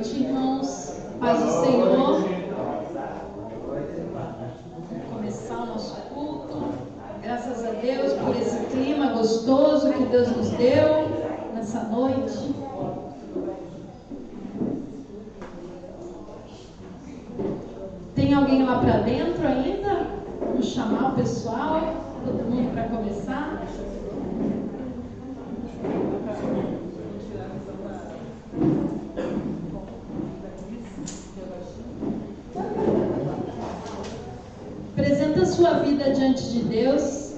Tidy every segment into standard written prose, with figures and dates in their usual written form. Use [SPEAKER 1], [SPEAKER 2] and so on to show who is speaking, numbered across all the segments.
[SPEAKER 1] noite, irmãos. Paz do Senhor. Vamos começar o nosso culto. Graças a Deus por esse clima gostoso que Deus nos deu nessa noite. Tem alguém lá para dentro ainda? Vamos chamar o pessoal, todo mundo para começar. Apresenta a sua vida diante de Deus.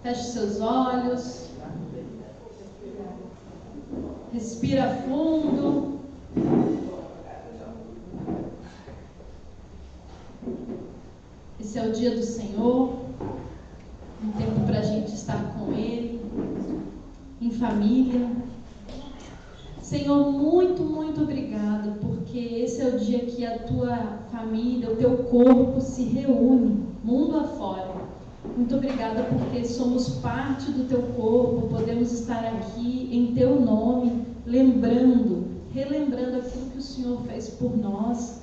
[SPEAKER 1] Feche seus olhos. Respira fundo. Esse é o dia do Senhor. Um tempo para a gente estar com Ele, em família. Senhor, muito, muito obrigada, porque esse é o dia que a tua família, o teu corpo se reúne, mundo afora. Muito obrigada porque somos parte do teu corpo, podemos estar aqui em teu nome, relembrando aquilo que o Senhor fez por nós.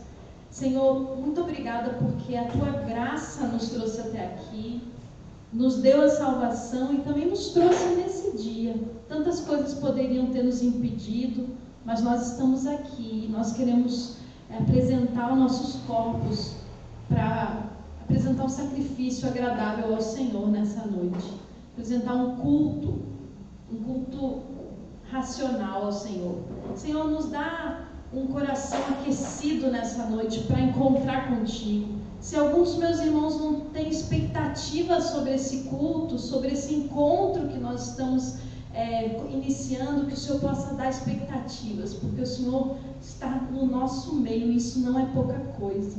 [SPEAKER 1] Senhor, muito obrigada porque a tua graça nos trouxe até aqui, nos deu a salvação e também nos trouxe nesse dia. Tantas coisas poderiam ter nos impedido, mas nós estamos aqui. Nós queremos apresentar os nossos corpos para apresentar um sacrifício agradável ao Senhor nessa noite. Apresentar um culto racional ao Senhor. Senhor, nos dá um coração aquecido nessa noite para encontrar contigo. Se alguns dos meus irmãos não têm expectativa sobre esse culto, sobre esse encontro que nós estamos iniciando, que o Senhor possa dar expectativas, porque o Senhor está no nosso meio e isso não é pouca coisa.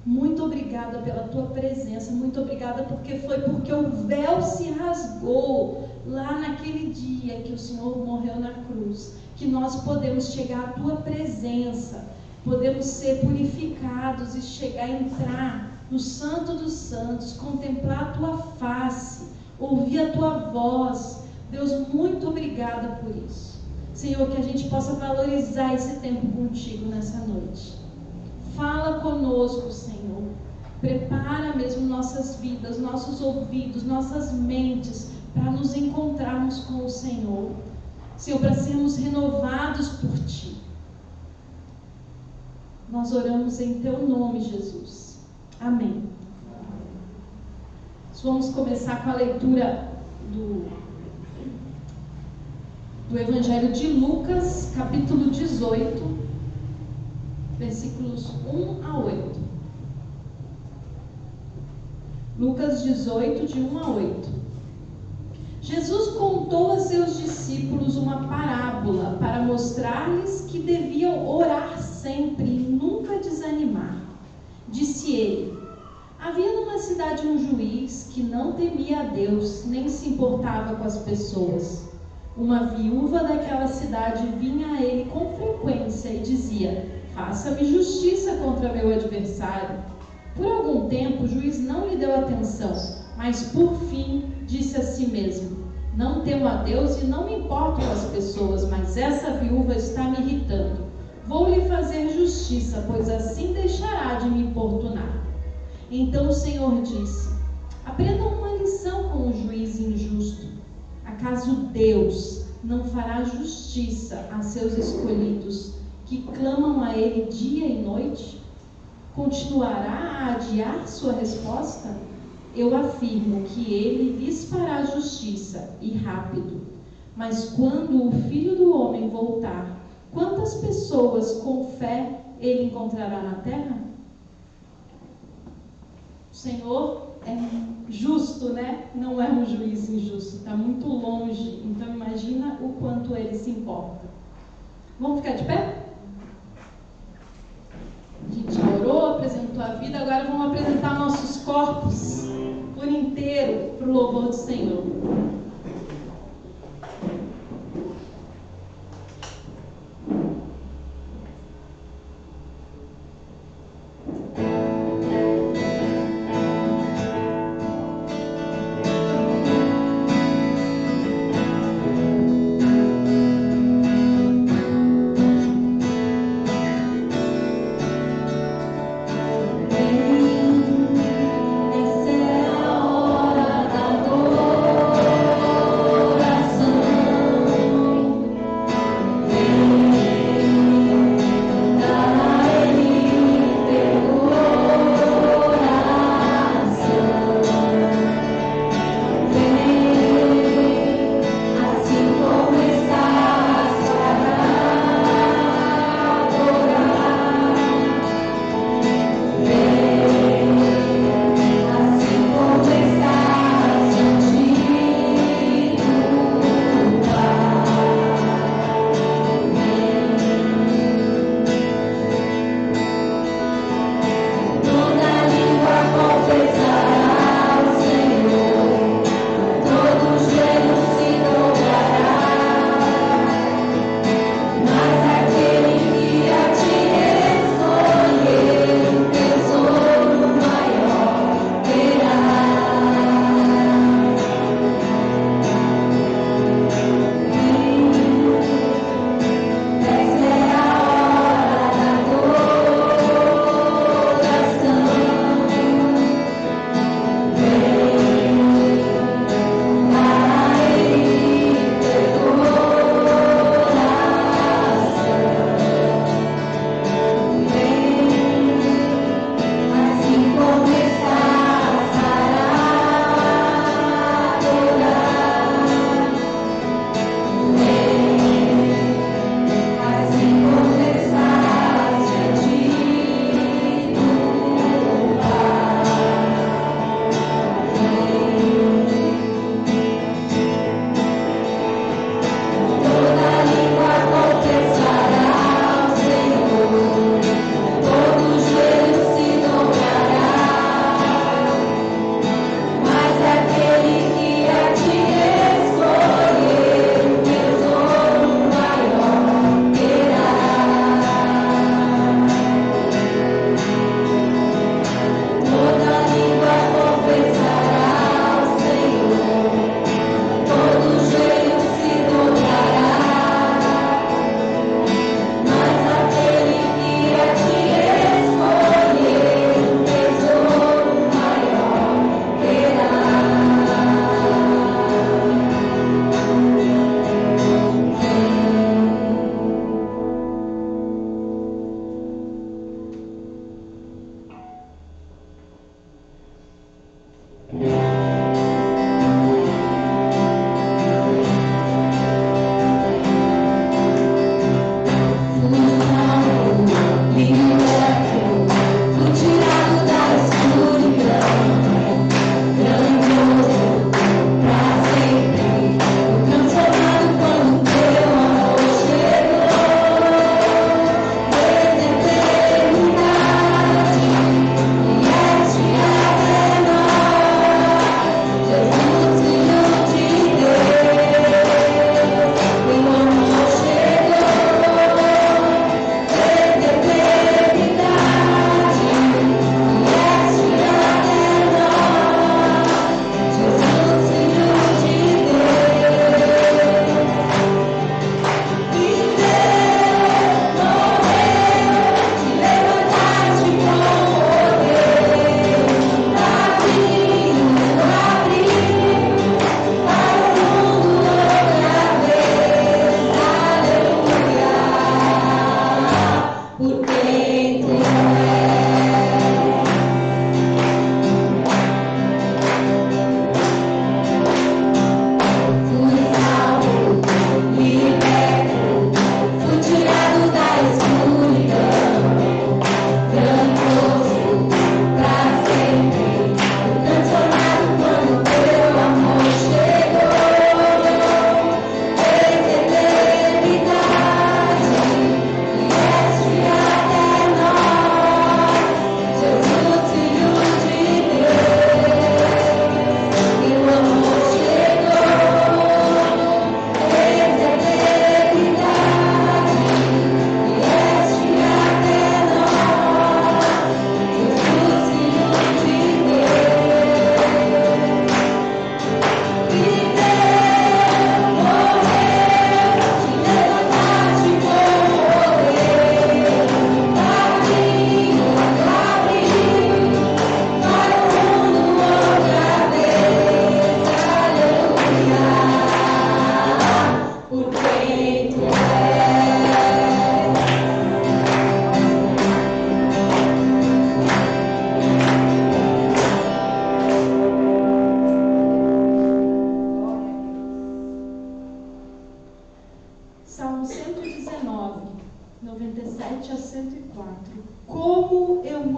[SPEAKER 1] Muito obrigada pela tua presença, muito obrigada porque o véu se rasgou lá naquele dia que o Senhor morreu na cruz, que nós podemos chegar à tua presença, podemos ser purificados e entrar no Santo dos Santos, contemplar a tua face, ouvir a tua voz. Deus, muito obrigada por isso. Senhor, que a gente possa valorizar esse tempo contigo nessa noite. Fala conosco, Senhor. Prepara mesmo nossas vidas, nossos ouvidos, nossas mentes para nos encontrarmos com o Senhor. Senhor, para sermos renovados por Ti. Nós oramos em Teu nome, Jesus. Amém. Nós vamos começar com a leitura do Evangelho de Lucas, capítulo 18, versículos 1 a 8. Lucas 18, de 1 a 8. Jesus contou a seus discípulos uma parábola para mostrar-lhes que deviam orar sempre e nunca desanimar. Disse ele: havia numa cidade um juiz que não temia a Deus, nem se importava com as pessoas. Uma viúva daquela cidade vinha a ele com frequência e dizia: faça-me justiça contra meu adversário. Por algum tempo o juiz não lhe deu atenção, mas por fim disse a si mesmo: não temo a Deus e não me importo com as pessoas, mas essa viúva está me irritando. Vou lhe fazer justiça, pois assim deixará de me importunar. Então o Senhor disse: aprendam uma lição com o juiz injusto. Acaso Deus não fará justiça a seus escolhidos, que clamam a Ele dia e noite? Continuará a adiar sua resposta? Eu afirmo que Ele lhes fará justiça, e rápido. Mas quando o Filho do Homem voltar, quantas pessoas com fé Ele encontrará na terra? O Senhor é justo, né? Não é um juiz injusto, está muito longe. Então imagina o quanto Ele se importa. Vamos ficar de pé? A gente já orou, apresentou a vida, agora vamos apresentar nossos corpos por inteiro para o louvor do Senhor.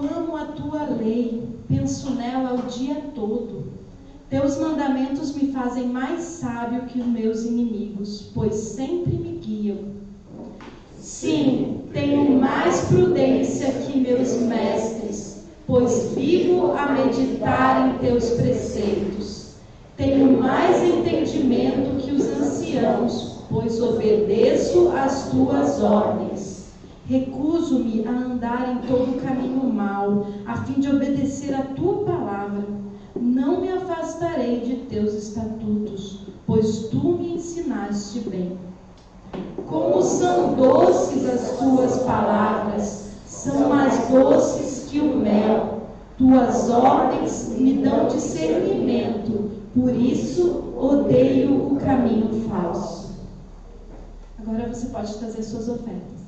[SPEAKER 1] amo a tua lei, penso nela o dia todo. Teus mandamentos me fazem mais sábio que os meus inimigos, pois sempre me guiam. Sim, tenho mais prudência que meus mestres, pois vivo a meditar em teus preceitos. Tenho mais entendimento que os anciãos, pois obedeço às tuas ordens. Recuso-me a andar em todo caminho mau, a fim de obedecer a tua palavra. Não me afastarei de teus estatutos, pois tu me ensinaste bem. Como são doces as tuas palavras, são mais doces que o mel. Tuas ordens me dão discernimento, por isso odeio o caminho falso. Agora você pode trazer suas ofertas.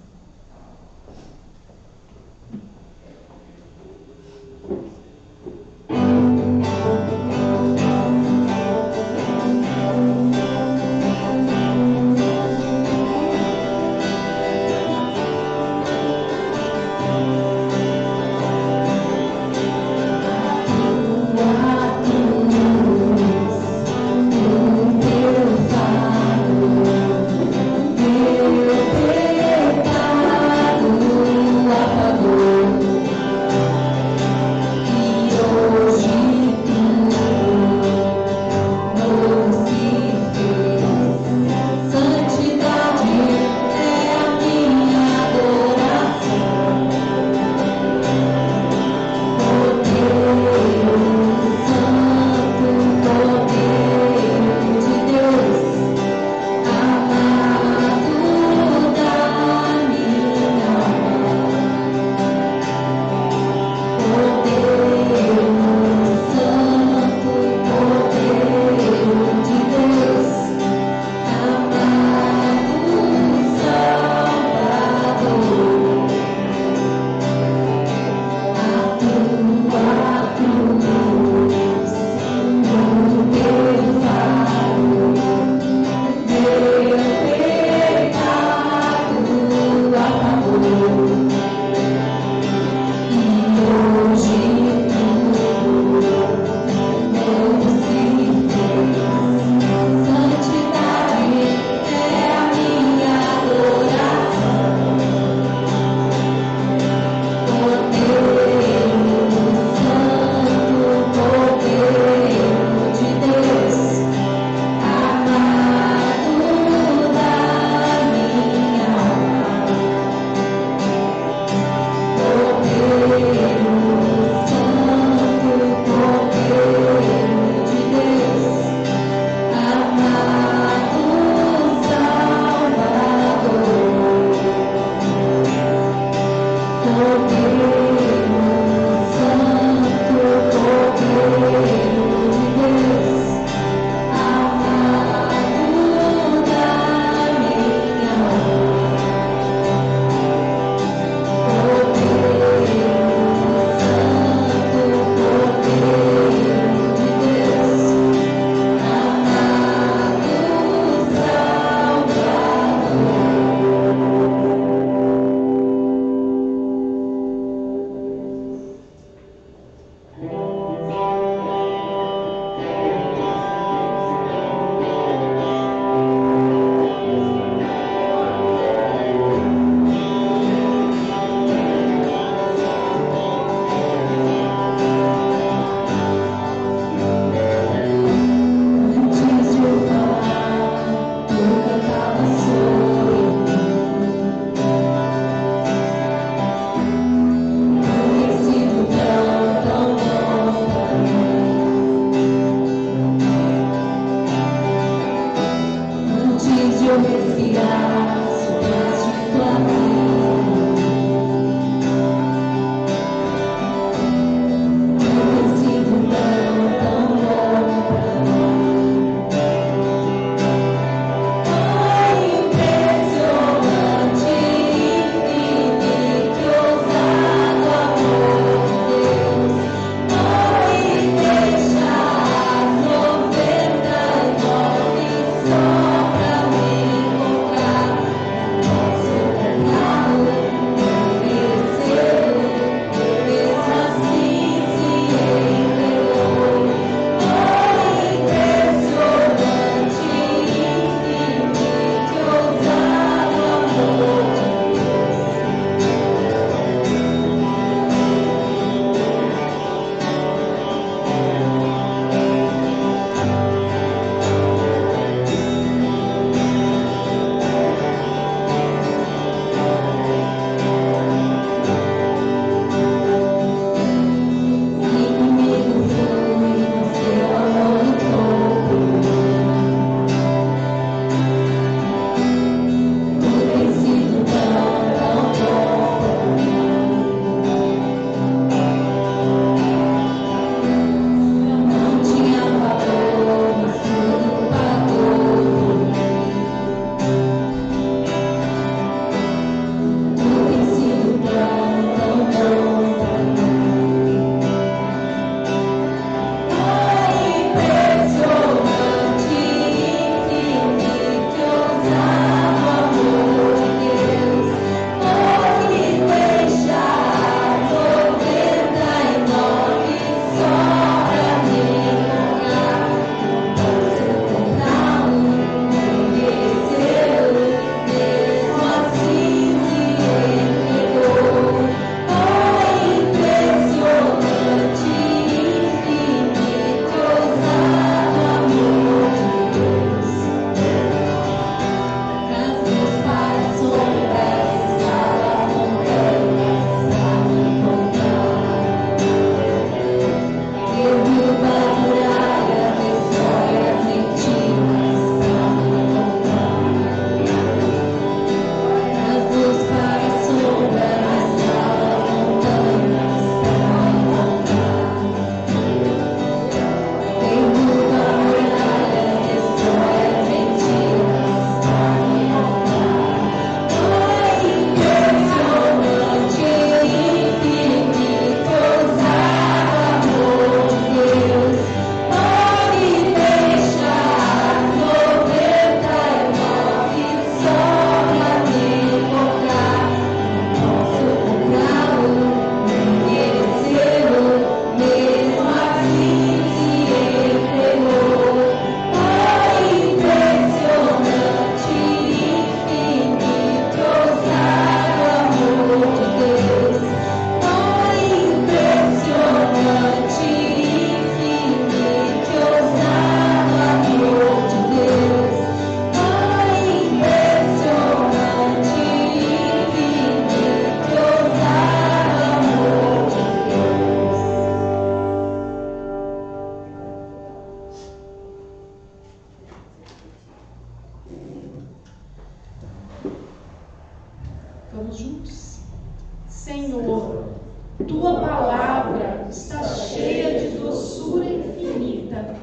[SPEAKER 1] Tua palavra está cheia de doçura infinita,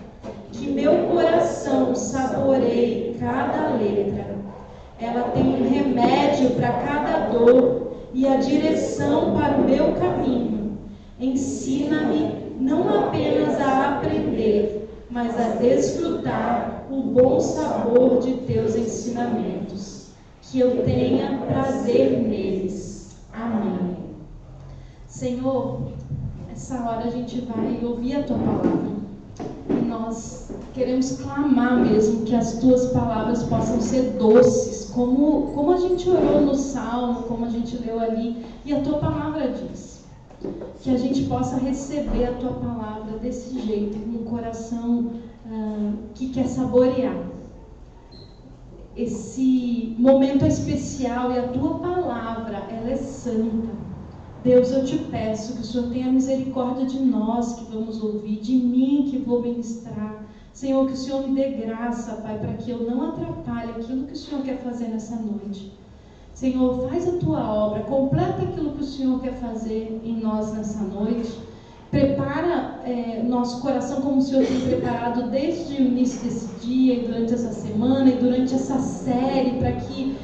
[SPEAKER 1] que meu coração saboreie cada letra. Ela tem um remédio para cada dor e a direção para o meu caminho. Ensina-me não apenas a aprender, mas a desfrutar o bom sabor de teus ensinamentos. Que eu tenha prazer neles. Amém. Senhor, essa hora a gente vai ouvir a tua palavra. E nós queremos clamar mesmo que as tuas palavras possam ser doces, como a gente orou no Salmo, como a gente leu ali, e a tua palavra diz. Que a gente possa receber a tua palavra desse jeito, com um coração que quer saborear. Esse momento é especial e a tua palavra, ela é santa. Deus, eu te peço que o Senhor tenha misericórdia de nós que vamos ouvir, de mim que vou ministrar. Senhor, que o Senhor me dê graça, Pai, para que eu não atrapalhe aquilo que o Senhor quer fazer nessa noite. Senhor, faz a tua obra, completa aquilo que o Senhor quer fazer em nós nessa noite. Prepara nosso coração como o Senhor tem preparado desde o início desse dia e durante essa semana e durante essa série, para que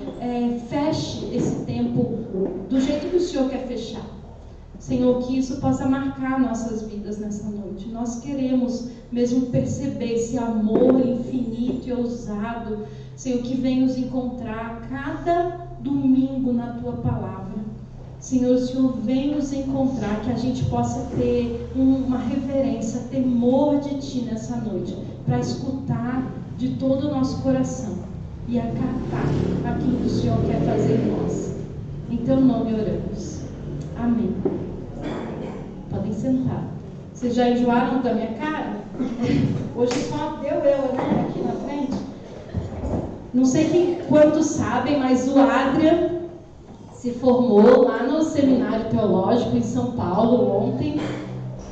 [SPEAKER 1] feche esse tempo do jeito que o Senhor quer fechar. Senhor, que isso possa marcar nossas vidas nessa noite. Nós queremos mesmo perceber esse amor infinito e ousado, Senhor, que vem nos encontrar cada domingo na tua palavra. Senhor, o Senhor vem nos encontrar, que a gente possa ter uma reverência, temor de ti nessa noite, para escutar de todo o nosso coração e acatar aquilo que o Senhor quer fazer em nós. Em teu nome oramos. Amém. Podem sentar. Vocês já enjoaram da minha cara? Hoje só deu eu, né, aqui na frente. Não sei quantos sabem, mas o Adrian se formou lá no Seminário Teológico em São Paulo ontem.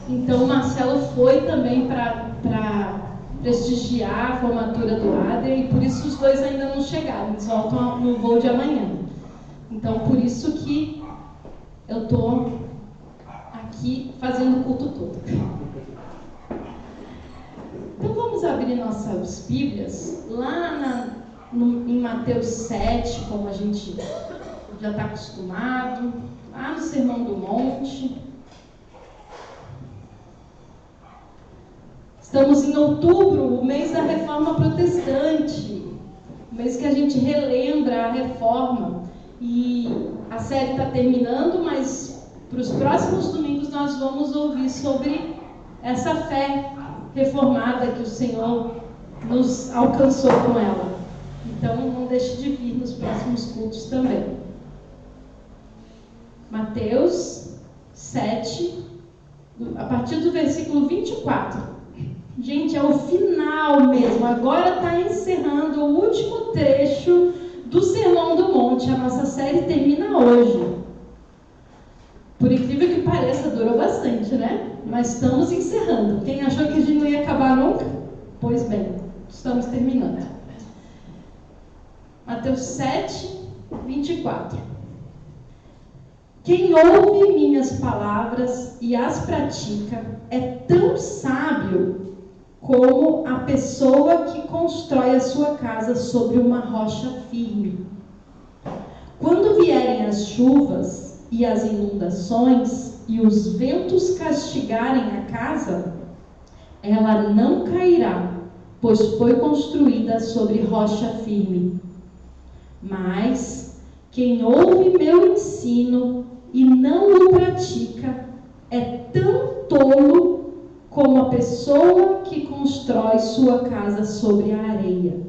[SPEAKER 1] Então o Marcelo foi também para prestigiar a formatura do Adrian, e por isso os dois ainda não chegaram, eles voltam no voo de amanhã. Então por isso que eu estou aqui fazendo o culto todo. Então vamos abrir nossas Bíblias lá em Mateus 7, como a gente já está acostumado, lá no Sermão do Monte. Estamos em outubro, o mês da Reforma Protestante, o mês que a gente relembra a Reforma. E a série está terminando, mas para os próximos domingos nós vamos ouvir sobre essa fé reformada que o Senhor nos alcançou com ela. Então não deixe de vir nos próximos cultos também. Mateus 7, a partir do versículo 24. Gente, é o final mesmo. Agora está encerrando o último trecho do Sermão do Monte. A nossa série termina hoje. Por incrível que pareça, durou bastante, né? Mas estamos encerrando. Quem achou que a gente não ia acabar nunca? Pois bem, estamos terminando. Mateus 7, 24. Quem ouve minhas palavras e as pratica é tão sábio como a pessoa que constrói a sua casa sobre uma rocha firme. Quando vierem as chuvas e as inundações e os ventos castigarem a casa, ela não cairá, pois foi construída sobre rocha firme. Mas quem ouve meu ensino e não o pratica é tão tolo como a pessoa que constrói sua casa sobre a areia.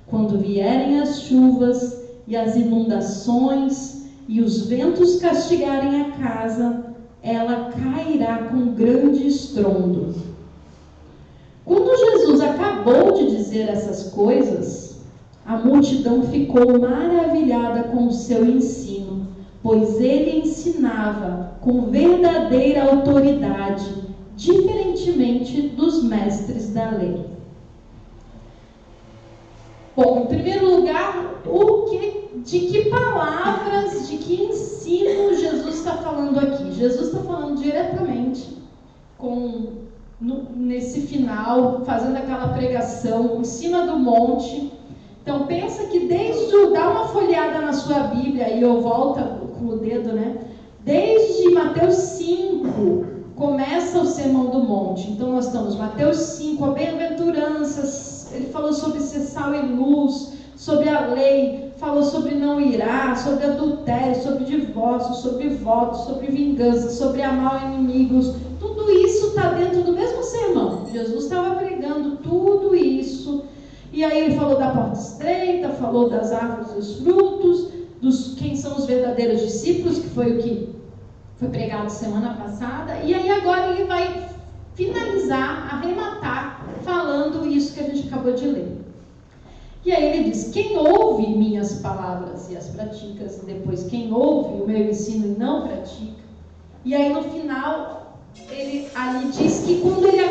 [SPEAKER 1] Quando vierem as chuvas e as inundações e os ventos castigarem a casa, ela cairá com grande estrondo. Quando Jesus acabou de dizer essas coisas, a multidão ficou maravilhada com o seu ensino, pois ele ensinava com verdadeira autoridade, diferentemente dos mestres da lei. Bom, em primeiro lugar, o que de que palavras, de que ensino Jesus está falando aqui? Jesus está falando diretamente nesse final, fazendo aquela pregação em cima do monte. Então pensa que dá uma folheada na sua Bíblia, e eu volto com o dedo, né? Desde Mateus 5, começa o Sermão do Monte. Então nós estamos Mateus 5, a bem-aventuranças, ele falou sobre ser sal e luz, sobre a lei, falou sobre não irá, sobre adultério, sobre divórcio, sobre voto, sobre vingança, sobre amar inimigos. Tudo isso está dentro do mesmo sermão. Jesus estava pregando tudo isso. E aí ele falou da porta estreita, falou das árvores dos frutos, quem são os verdadeiros discípulos, que foi o que foi pregado semana passada. E aí agora ele vai finalizar, arrematar, falando isso que a gente acabou de ler. E aí ele diz: quem ouve minhas palavras e as pratica, e depois quem ouve o meu ensino e não pratica. E aí no final, ele ali diz que quando ele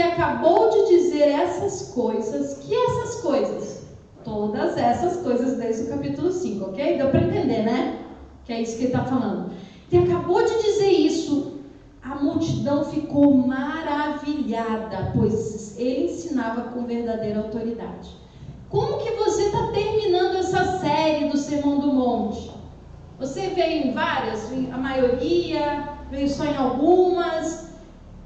[SPEAKER 1] acabou de dizer essas coisas, que essas coisas? Todas essas coisas desde o capítulo 5, ok? Deu para entender, né? Que é isso que ele está falando. Ele acabou de dizer isso. A multidão ficou maravilhada, pois ele ensinava com verdadeira autoridade. Como que você está terminando essa série do Sermão do Monte? Você veio em várias, a maioria, veio só em algumas.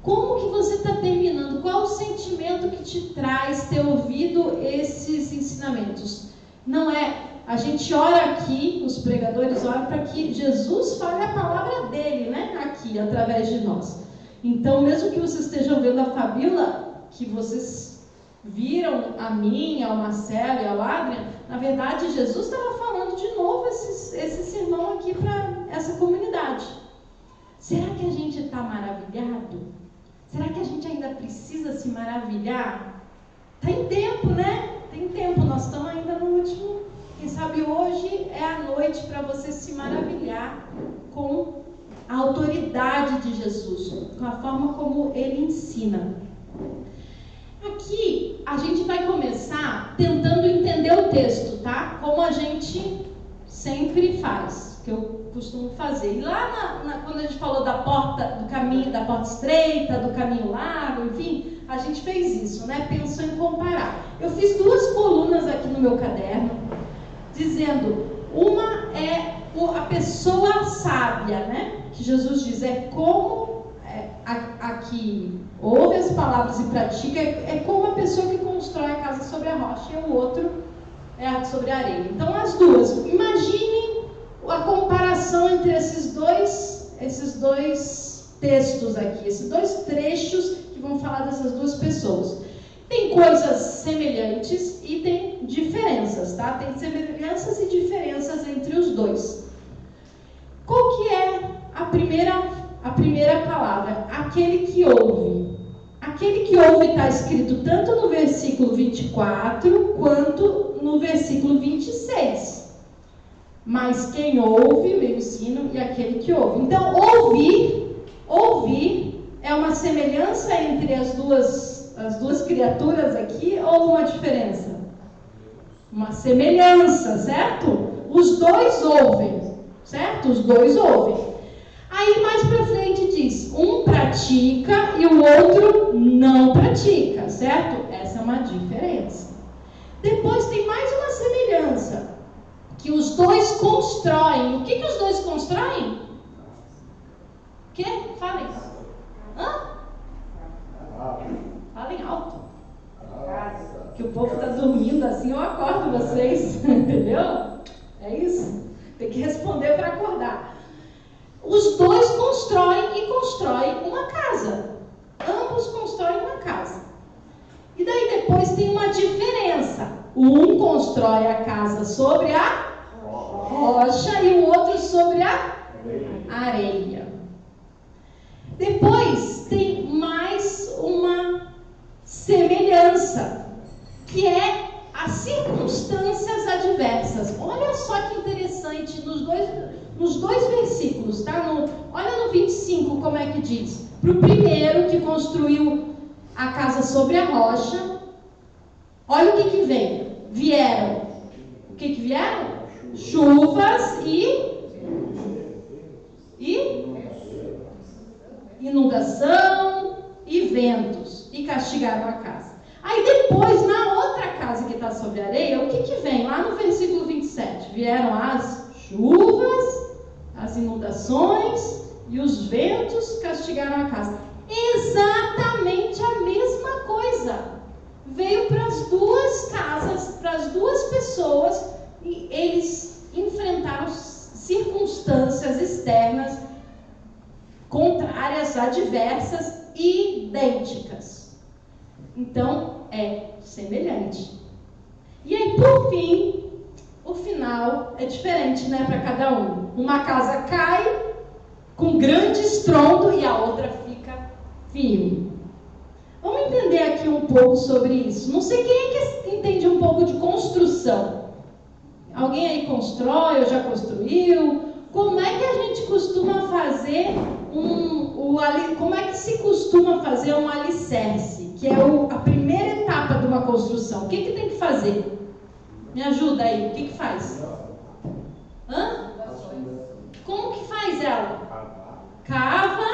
[SPEAKER 1] Como que você está terminando? Qual o sentimento que te traz ter ouvido esses ensinamentos? Não é... A gente ora aqui, os pregadores oram para que Jesus fale a palavra dele, né? Aqui, através de nós. Então, mesmo que vocês estejam vendo a Fabíola, que vocês viram a mim, ao Marcelo e ao Adrian, na verdade, Jesus estava falando de novo esse sermão aqui para essa comunidade. Será que a gente está maravilhado? Será que a gente ainda precisa se maravilhar? Está em tempo, né? Tem tempo, nós estamos ainda no último... Quem sabe hoje é a noite para você se maravilhar com a autoridade de Jesus, com a forma como ele ensina. Aqui a gente vai começar tentando entender o texto, tá? Como a gente sempre faz, que eu costumo fazer. E lá quando a gente falou da porta, do caminho, da porta estreita, do caminho largo, enfim, a gente fez isso, né? Pensou em comparar. Eu fiz 2 colunas aqui no meu caderno, dizendo, uma é a pessoa sábia, né? Que Jesus diz, como a que ouve as palavras e pratica, é como a pessoa que constrói a casa sobre a rocha, e o outro é sobre a areia. Então, as duas, imaginem a comparação entre esses dois textos aqui, esses 2 trechos que vão falar dessas 2 pessoas. Tem coisas semelhantes e tem diferenças, tá? Tem semelhanças e diferenças entre os 2. Qual que é a primeira palavra? Aquele que ouve. Aquele que ouve está escrito tanto no versículo 24 quanto no versículo 26. Mas quem ouve, meu ensino, e aquele que ouve. Então, ouvir é uma semelhança entre as duas criaturas aqui, ou uma diferença? Uma semelhança, certo? Os 2 ouvem, certo? Os 2 ouvem. Aí mais pra frente diz, um pratica e o outro não pratica, certo? Essa é uma diferença. Depois tem mais uma semelhança, que os 2 constroem. O que os 2 constroem? O quê? Falem. Falem alto. Que o povo está dormindo assim, eu acordo vocês. Entendeu? É isso. Tem que responder para acordar. Os 2 constroem uma casa. Ambos constroem uma casa. E daí depois tem uma diferença. Um constrói a casa sobre a rocha e o outro sobre a areia. Depois tem mais uma semelhança, que é as circunstâncias adversas. Olha só que interessante, nos dois versículos, tá? Olha no 25 como é que diz. Para o primeiro que construiu a casa sobre a rocha, olha o que vem. vieram? O que vieram? Chuvas e inundação e ventos, e castigaram a casa. Aí depois, na outra casa que está sobre a areia, o que vem? Lá no versículo 27, vieram as chuvas, as inundações e os ventos castigaram a casa. Exatamente a mesma coisa. Veio para as duas casas, para as duas pessoas, e eles enfrentaram circunstâncias externas contrárias, adversas, idênticas. Então, é semelhante. E aí, por fim, o final é diferente, né, para cada um. Uma casa cai com grande estrondo e a outra fica firme. Vamos entender aqui um pouco sobre isso. Não sei quem é que entende um pouco de construção. Alguém aí constrói ou já construiu? Como é que a gente costuma fazer como é que se costuma fazer um alicerce, que é a primeira etapa de uma construção? O que tem que fazer? Me ajuda aí, o que faz? Como que faz ela? Cava,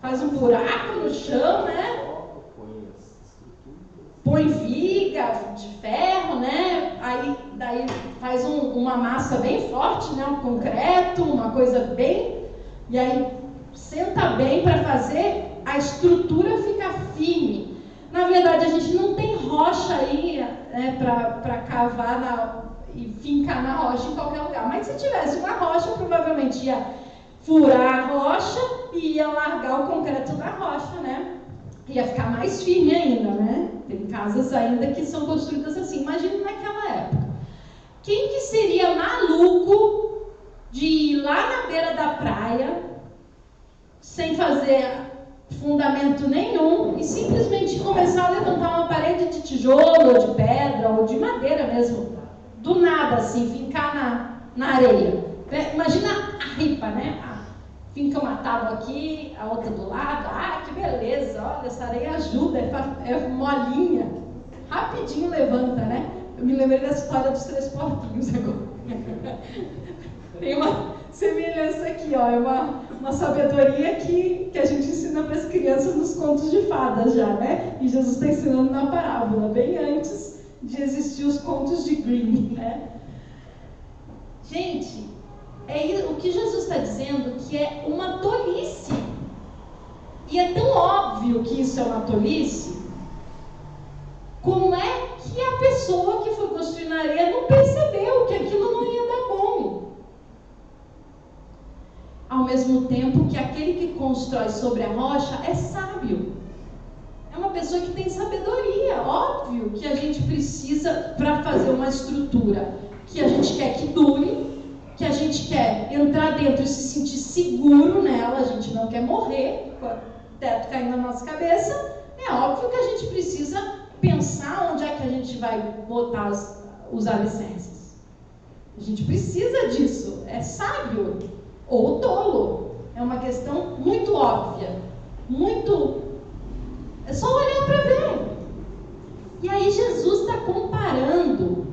[SPEAKER 1] faz um buraco no chão, né? Põe viga de ferro, né? Aí daí faz uma massa bem forte, né? Um concreto, uma coisa bem... E aí senta bem para fazer a estrutura ficar firme. Na verdade, a gente não tem rocha aí, né, para cavar e fincar na rocha em qualquer lugar. Mas se tivesse uma rocha, provavelmente ia furar a rocha e ia largar o concreto da rocha, né? Ia ficar mais firme ainda, né? Tem casas ainda que são construídas assim. Imagina naquela época. Quem que seria maluco de ir lá na beira da praia, sem fazer fundamento nenhum, e simplesmente começar a levantar uma parede de tijolo, ou de pedra, ou de madeira mesmo, do nada, assim, fincar na areia? Imagina a ripa, né? Finca uma tábua aqui, a outra do lado. Ah, que beleza, olha, essa areia ajuda, é molinha. Rapidinho levanta, né? Eu me lembrei da história dos 3 porquinhos agora. Tem uma semelhança aqui, ó, é uma sabedoria que a gente ensina para as crianças nos contos de fadas já, né? E Jesus está ensinando na parábola, bem antes de existir os contos de Grimm, né? Gente, o que Jesus está dizendo que é uma tolice. E é tão óbvio que isso é uma tolice. Como é que a pessoa que foi construir na areia não percebeu que aquilo não ia dar bom? Ao mesmo tempo que aquele que constrói sobre a rocha é sábio. É uma pessoa que tem sabedoria. Óbvio que a gente precisa, para fazer uma estrutura que a gente quer que dure, que a gente quer entrar dentro e se sentir seguro nela, a gente não quer morrer com o teto caindo na nossa cabeça, é óbvio que a gente precisa pensar onde é que a gente vai botar os alicerces. A gente precisa disso, é sábio ou tolo, é uma questão muito óbvia, é só olhar para ver. E aí Jesus está comparando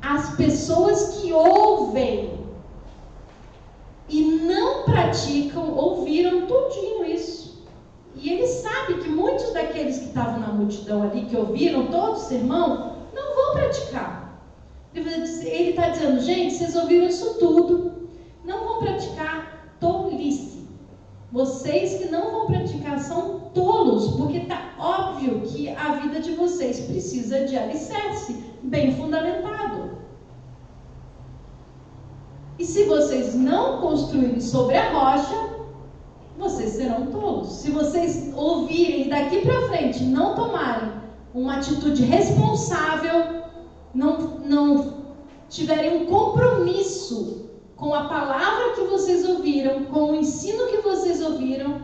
[SPEAKER 1] as pessoas que ouvem e não praticam, ouviram tudinho isso. E ele sabe que muitos daqueles que estavam na multidão ali, que ouviram todo o sermão, não vão praticar. Ele está dizendo, gente, vocês ouviram isso tudo, não vão praticar, tolice. Vocês que não vão praticar são tolos, porque está óbvio que a vida de vocês precisa de alicerce, bem fundamentado. E se vocês não construírem sobre a rocha, vocês serão tolos. Se vocês ouvirem daqui para frente, não tomarem uma atitude responsável, não tiverem um compromisso com a palavra que vocês ouviram, com o ensino que vocês ouviram,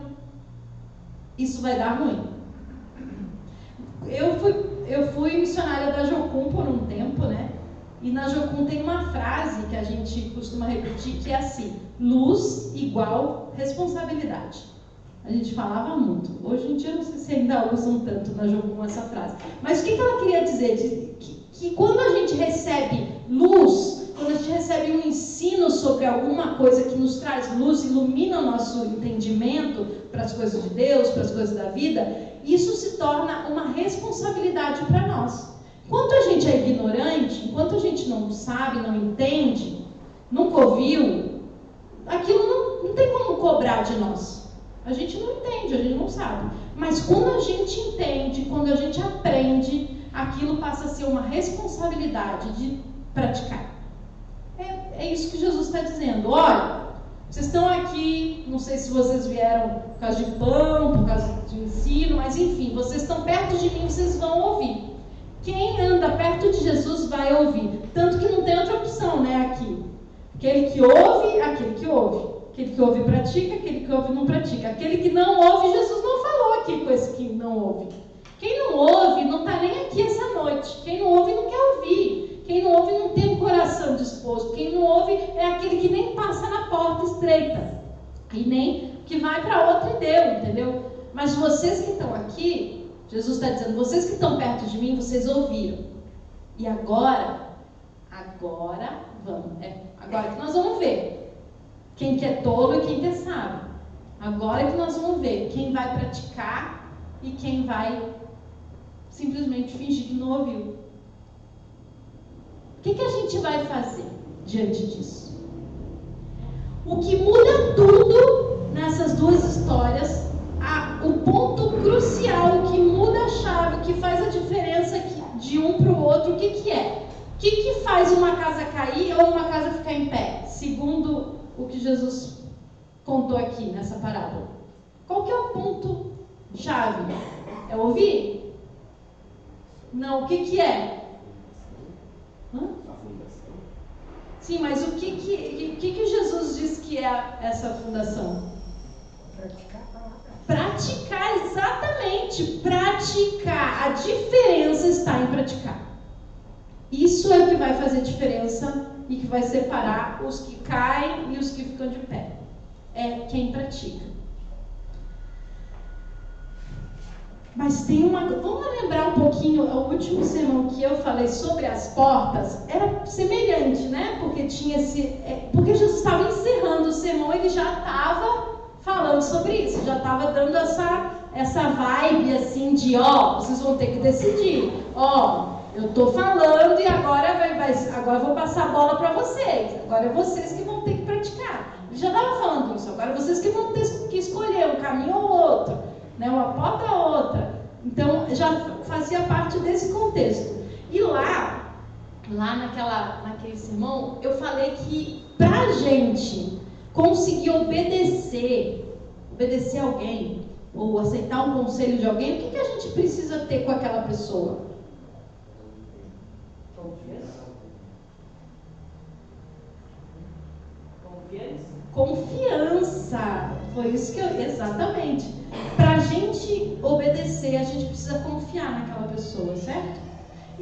[SPEAKER 1] isso vai dar ruim. Eu fui missionária da Jocum por um tempo, né? E na Jocum tem uma frase que a gente costuma repetir, que é assim: luz igual responsabilidade. A gente falava muito. Hoje em dia, eu não sei se ainda usam tanto na Jocum essa frase. Mas o que ela queria dizer? Que que quando a gente recebe luz, quando a gente recebe um ensino sobre alguma coisa que nos traz luz, ilumina o nosso entendimento para as coisas de Deus, para as coisas da vida, isso se torna uma responsabilidade para nós. Enquanto a gente é ignorante, enquanto a gente não sabe, não entende, nunca ouviu, aquilo não tem como cobrar de nós. A gente não entende, a gente não sabe. Mas quando a gente entende, quando a gente aprende, aquilo passa a ser uma responsabilidade de praticar. É isso que Jesus está dizendo. Olha, vocês estão aqui, não sei se vocês vieram por causa de pão, por causa de ensino, mas enfim, vocês estão perto de mim, vocês vão ouvir. Quem anda perto de Jesus vai ouvir. Tanto que não tem outra opção, né, aqui. Aquele que ouve, aquele que ouve. Aquele que ouve pratica, aquele que ouve não pratica. Aquele que não ouve, Jesus não falou aqui com esse que não ouve. Quem não ouve não está nem aqui essa noite. Quem não ouve não quer ouvir. Quem não ouve não tem o coração disposto. Quem não ouve é aquele que nem passa na porta estreita. E nem que vai para outra e deu, entendeu? Mas vocês que estão aqui, Jesus está dizendo, vocês que estão perto de mim, vocês ouviram. E agora vamos. Agora que nós vamos ver quem que é tolo e quem que é sábio. Agora que nós vamos ver quem vai praticar e quem vai simplesmente fingir que não ouviu. O que a gente vai fazer diante disso? O que muda tudo nessas duas histórias, o ponto crucial, o que muda a chave, o que faz a diferença de um para o outro, o que é? O que faz uma casa cair ou uma casa ficar em pé? Segundo o que Jesus contou aqui nessa parábola. Qual que é o ponto chave? É ouvir? Não, o que é? Sim, mas o que Jesus diz que é essa fundação? Praticar, exatamente. Praticar. A diferença está em praticar. Isso é o que vai fazer diferença e que vai separar os que caem e os que ficam de pé. É quem pratica. Mas tem vamos lembrar um pouquinho, o último sermão que eu falei sobre as portas era semelhante, né? Porque tinha porque Jesus estava encerrando o sermão, ele já estava falando sobre isso, já estava dando essa vibe assim de, vocês vão ter que decidir. Eu estou falando e agora eu vou passar a bola para vocês. Agora é vocês que vão ter que praticar. Ele já estava falando isso, agora é vocês que vão ter que escolher um caminho ou outro, né? Uma porta ou outra. Então já fazia parte desse contexto. E lá naquele sermão, eu falei que para a gente conseguir obedecer alguém, ou aceitar um conselho de alguém, o que a gente precisa ter com aquela pessoa? Confiança. Foi isso que exatamente. Para a gente obedecer, a gente precisa confiar naquela pessoa, certo?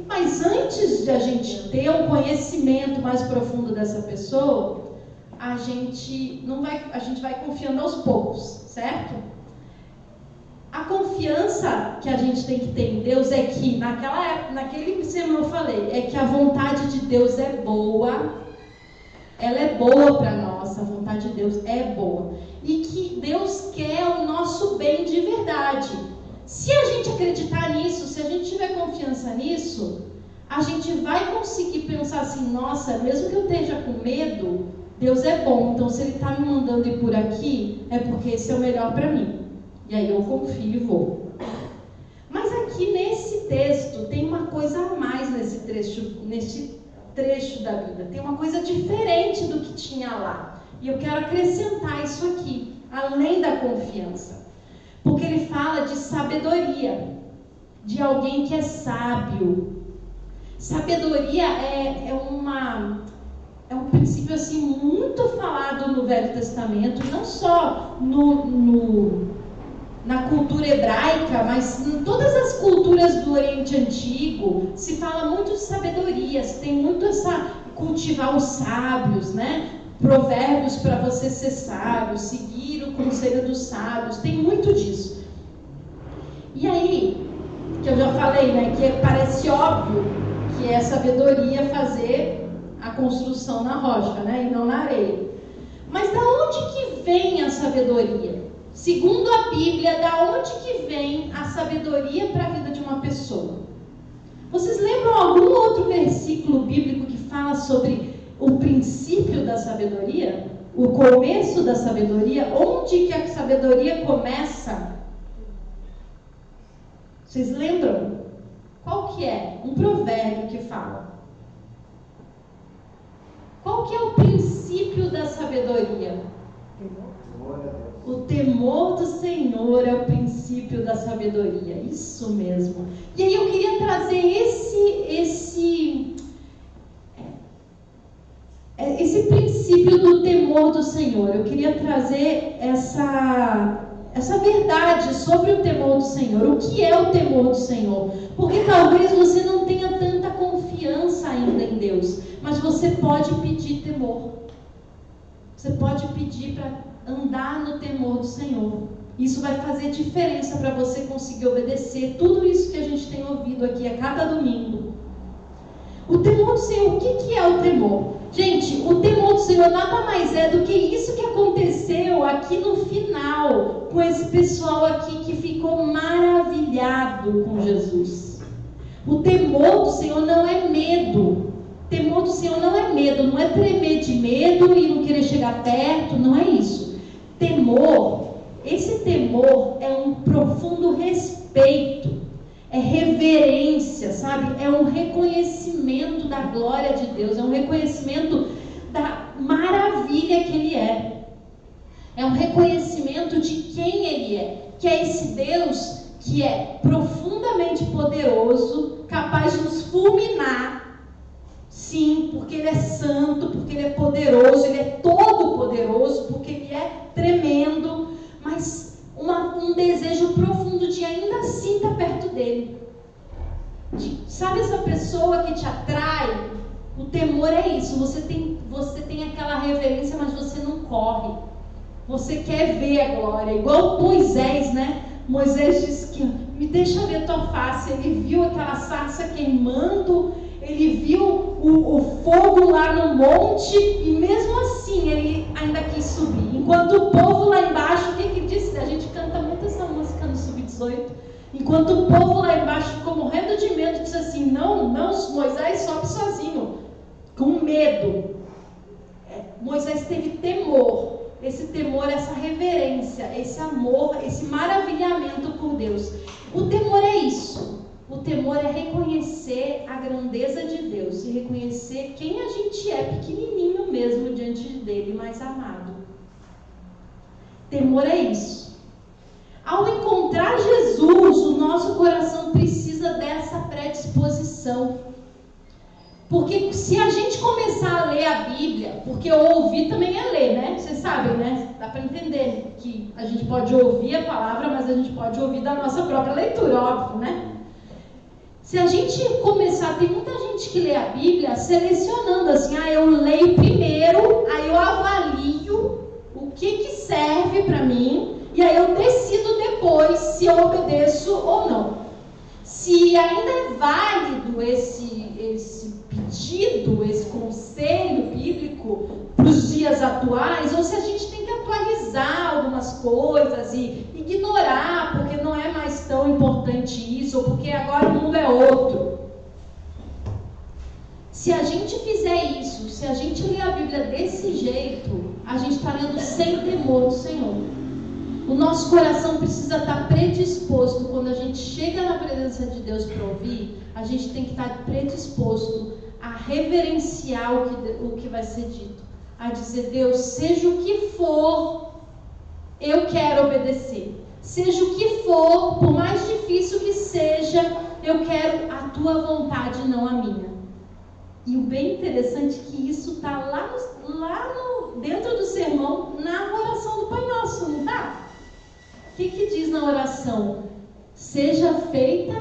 [SPEAKER 1] Mas antes de a gente ter um conhecimento mais profundo dessa pessoa, a gente vai confiando aos poucos, certo? A confiança que a gente tem que ter em Deus é que, naquele sermão eu falei, é que a vontade de Deus é boa, ela é boa para nós, a vontade de Deus é boa. E que Deus quer o nosso bem de verdade. Se a gente acreditar nisso, se a gente tiver confiança nisso, a gente vai conseguir pensar assim, nossa, mesmo que eu esteja com medo, Deus é bom, então se Ele está me mandando ir por aqui, é porque esse é o melhor para mim. E aí eu confio e vou. Mas aqui nesse texto tem uma coisa a mais nesse trecho da Bíblia. Tem uma coisa diferente do que tinha lá. E eu quero acrescentar isso aqui, além da confiança. Porque ele fala de sabedoria, de alguém que é sábio. Sabedoria é um princípio assim, muito falado no Velho Testamento, não só na cultura hebraica, mas em todas as culturas do Oriente Antigo, se fala muito de sabedoria, se tem muito cultivar os sábios, né? Provérbios para você ser sábio, seguir o conselho dos sábios, tem muito disso. E aí, que eu já falei, né, que parece óbvio que é sabedoria fazer a construção na rocha, né? E não na areia. Mas da onde que vem a sabedoria? Segundo a Bíblia, da onde que vem a sabedoria para a vida de uma pessoa? Vocês lembram algum outro versículo bíblico que fala sobre o princípio da sabedoria? O começo da sabedoria? Onde que a sabedoria começa? Vocês lembram? Qual que é? Um provérbio que fala. Qual que é o princípio da sabedoria? O temor do Senhor é o princípio da sabedoria. Isso mesmo. E aí eu queria trazer esse princípio do temor do Senhor. Eu queria trazer essa verdade sobre o temor do Senhor. O que é o temor do Senhor? Porque talvez você não tenha tanta confiança ainda em Deus, mas você pode pedir temor. Você pode pedir para andar no temor do Senhor. Isso vai fazer diferença para você conseguir obedecer tudo isso que a gente tem ouvido aqui a cada domingo. O temor do Senhor, o que é o temor? Gente, o temor do Senhor nada mais é do que isso que aconteceu aqui no final, com esse pessoal aqui que ficou maravilhado com Jesus. O temor do Senhor não é medo. O temor do Senhor não é medo, não é tremer de medo e não querer chegar perto, não é isso. Temor, esse temor é um profundo respeito, é reverência, sabe? É um reconhecimento da glória de Deus, é um reconhecimento da maravilha que Ele é. É um reconhecimento de quem Ele é, que é esse Deus que é profundamente poderoso, capaz de nos fulminar. Sim, porque Ele é santo, porque Ele é poderoso, Ele é todo poderoso, porque Ele é tremendo, mas um desejo profundo de ainda assim estar perto dEle. Sabe essa pessoa que te atrai? O temor é isso, você tem aquela reverência, mas você não corre. Você quer ver a glória, igual Moisés, né? Moisés disse que, me deixa ver tua face. Ele viu aquela sarça queimando, ele viu o fogo lá no monte, e mesmo assim ele ainda quis subir. Enquanto o povo lá embaixo, o que disse? A gente canta muito essa música no Sub-18. Enquanto o povo lá embaixo ficou morrendo de medo, disse assim, não, Moisés sobe sozinho, com medo. Moisés teve temor. Esse temor, essa reverência, esse amor, esse maravilhamento por Deus. O temor é isso. O temor é reconhecer a grandeza de Deus e reconhecer quem a gente é, pequenininho mesmo diante dele, mas amado. Temor é isso. Ao encontrar Jesus, o nosso coração precisa dessa predisposição. Porque se a gente começar a ler a Bíblia, porque ouvir também é ler, né? Vocês sabem, né? Dá para entender que a gente pode ouvir a palavra, mas a gente pode ouvir da nossa própria leitura, óbvio, né? Se a gente começar, tem muita gente que lê a Bíblia selecionando assim, eu leio primeiro, aí eu avalio o que serve para mim, e aí eu decido depois se eu obedeço ou não. Se ainda é válido esse pedido, esse conselho bíblico para os dias atuais, ou se a gente tem que atualizar algumas coisas e ignorar, porque não é mais tão importante isso, ou porque agora o mundo é outro. Se a gente fizer isso, se a gente ler a Bíblia desse jeito, a gente está lendo sem temor do Senhor. O nosso coração precisa estar predisposto. Quando a gente chega na presença de Deus para ouvir, a gente tem que estar predisposto a reverenciar o que vai ser dito. A dizer, Deus, seja o que for, eu quero obedecer. Seja o que for, por mais difícil que seja, eu quero a tua vontade, não a minha. E o bem interessante é que isso está lá dentro do sermão, na oração do Pai Nosso, não está? O que diz na oração? Seja feita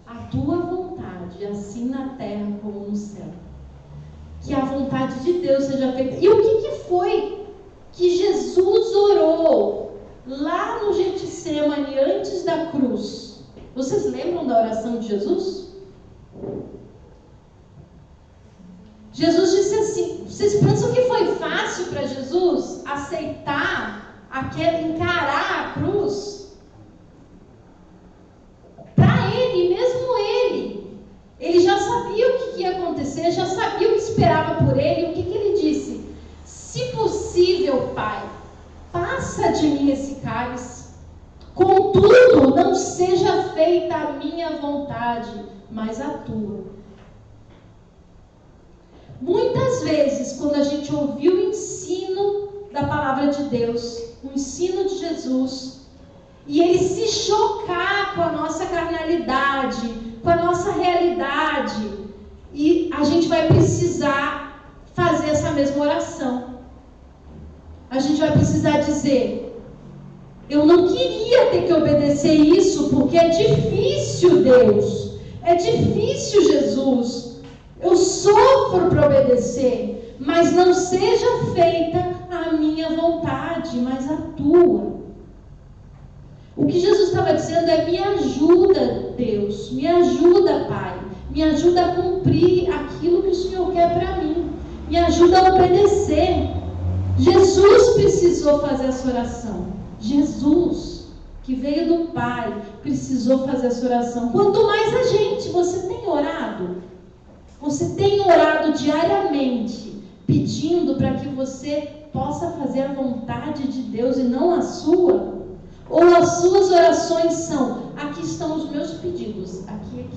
[SPEAKER 1] a tua vontade, assim na terra como no céu. Que a vontade de Deus seja feita. E o que foi que Jesus orou lá no Getsemane, antes da cruz? Vocês lembram da oração de Jesus? Jesus disse assim, vocês pensam que foi fácil para Jesus aceitar, encarar a cruz? Para ele, mesmo ele já sabia o que ia acontecer, já sabia o que esperava por ele. O que ele disse? Se possível, Pai, passa de mim esse cálice. Contudo, não seja feita a minha vontade, mas a tua. Muitas vezes, quando a gente ouviu o ensino da palavra de Deus, o ensino de Jesus, e ele se chocar com a nossa carnalidade, com a nossa realidade, e a gente vai precisar fazer essa mesma oração. A gente vai precisar dizer: eu não queria ter que obedecer isso, porque é difícil, Deus, é difícil, Jesus, eu sofro para obedecer, mas não seja feita a minha vontade, mas a tua. O que Jesus estava dizendo é: me ajuda, Deus, me ajuda, Pai, me ajuda a cumprir aquilo que o Senhor quer para mim, me ajuda a obedecer. Jesus precisou fazer essa oração. Jesus, que veio do Pai, precisou fazer essa oração. Quanto mais a gente, você tem orado? Você tem orado diariamente, pedindo para que você possa fazer a vontade de Deus e não a sua? Ou as suas orações são: aqui estão os meus pedidos, aqui.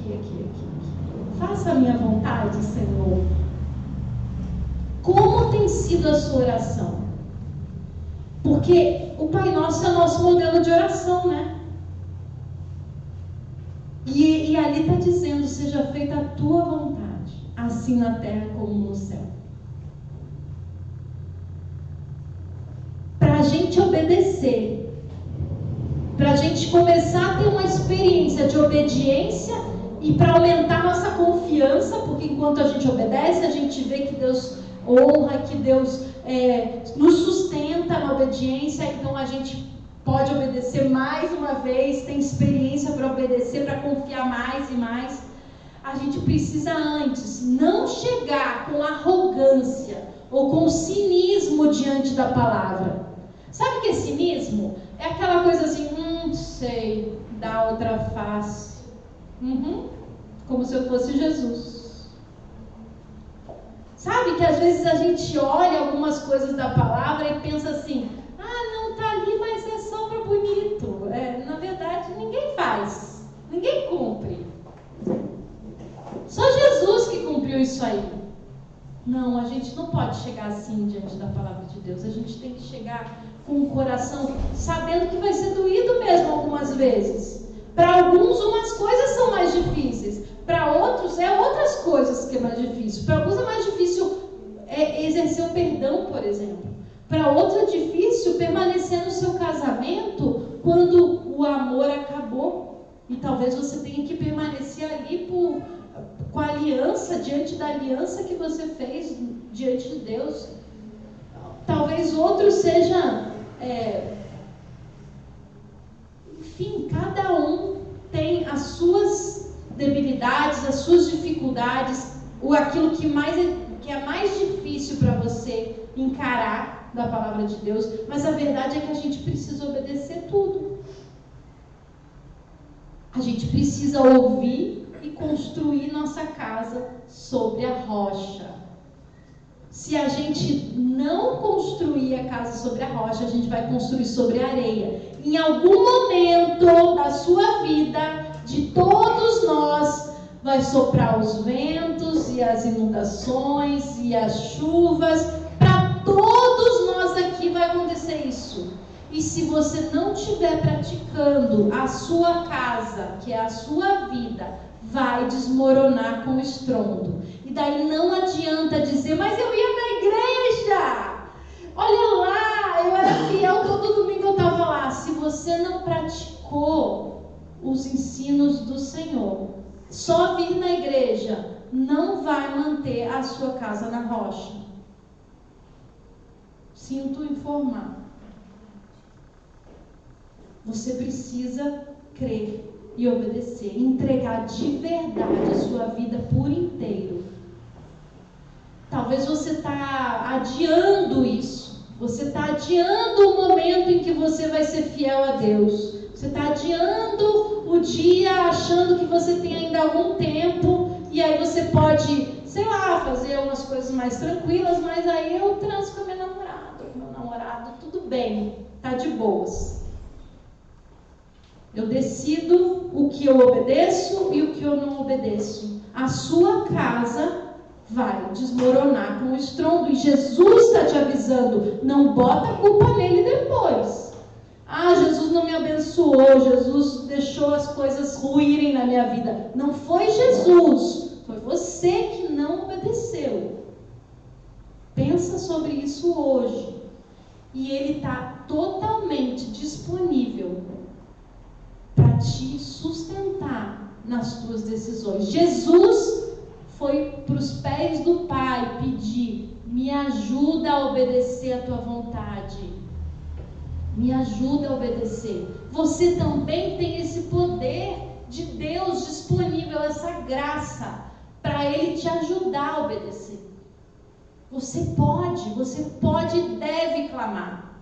[SPEAKER 1] Faça a minha vontade, Senhor. Como tem sido a sua oração? Porque o Pai Nosso é o nosso modelo de oração, né? E ali está dizendo: seja feita a tua vontade, assim na terra como no céu. Para a gente obedecer, para a gente começar a ter uma experiência de obediência e para aumentar nossa confiança, porque enquanto a gente obedece, a gente vê que Deus honra, que Deus nos sustenta na obediência, então a gente pode obedecer mais uma vez, tem experiência para obedecer, para confiar mais e mais. A gente precisa antes não chegar com arrogância ou com cinismo diante da palavra. Sabe o que é cinismo? É aquela coisa assim: sei, dá outra face. Como se eu fosse Jesus. Sabe que às vezes a gente olha algumas coisas da palavra e pensa assim: não, tá ali, mas é só para bonito. Na verdade, ninguém faz, ninguém cumpre. Só Jesus que cumpriu isso aí. Não, a gente não pode chegar assim diante da palavra de Deus. A gente tem que chegar com o coração sabendo que vai ser doído mesmo algumas vezes. Para alguns, umas coisas são mais difíceis. Para outros, outras coisas que é mais difícil. Para alguns é mais difícil exercer o perdão, por exemplo. Para outros é difícil permanecer no seu casamento quando o amor acabou. E talvez você tenha que permanecer ali com a aliança, diante da aliança que você fez diante de Deus. Talvez outro seja... enfim, cada um tem as suas debilidades, as suas dificuldades, ou aquilo que é mais difícil para você encarar da palavra de Deus, mas a verdade é que a gente precisa obedecer tudo. A gente precisa ouvir e construir nossa casa sobre a rocha. Se a gente não construir a casa sobre a rocha, a gente vai construir sobre a areia. Em algum momento da sua vida, de todos nós, vai soprar os ventos e as inundações e as chuvas. Para todos nós aqui vai acontecer isso. E se você não estiver praticando, a sua casa, que é a sua vida, vai desmoronar com estrondo. E daí não adianta dizer: mas eu ia na igreja, olha lá, eu era fiel, todo domingo eu estava lá. Se você não praticou os ensinos do Senhor, só vir na igreja não vai manter a sua casa na rocha. Sinto informar. Você precisa crer e obedecer, entregar de verdade a sua vida por inteiro. Talvez você está adiando isso. Você está adiando o momento em que você vai ser fiel a Deus. Você está adiando o dia achando que você tem ainda algum tempo. E aí você pode, sei lá, fazer umas coisas mais tranquilas. Mas aí eu transo com meu namorado, tudo bem, está de boas. Eu decido o que eu obedeço e o que eu não obedeço. A sua casa vai desmoronar com o estrondo. E Jesus está te avisando. Não bota a culpa nele depois. Ah, Jesus não me abençoou. Jesus deixou as coisas ruírem na minha vida. Não foi Jesus. Foi você que não obedeceu. Pensa sobre isso hoje. E Ele está totalmente disponível para te sustentar nas tuas decisões. Jesus foi para os pés do Pai pedir: me ajuda a obedecer a tua vontade. Me ajuda a obedecer. Você também tem esse poder de Deus disponível, essa graça, para Ele te ajudar a obedecer. Você pode e deve clamar.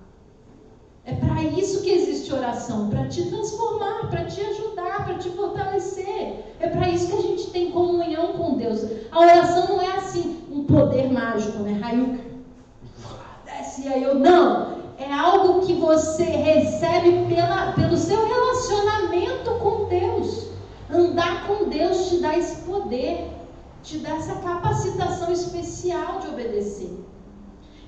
[SPEAKER 1] É para isso que existe oração, para te transformar, para te ajudar, para te fortalecer. É para isso que a gente tem comunhão com Deus. A oração não é assim, um poder mágico, né? Raio, desce aí eu não. É algo que você recebe pelo seu relacionamento com Deus. Andar com Deus te dá esse poder, te dá essa capacitação especial de obedecer.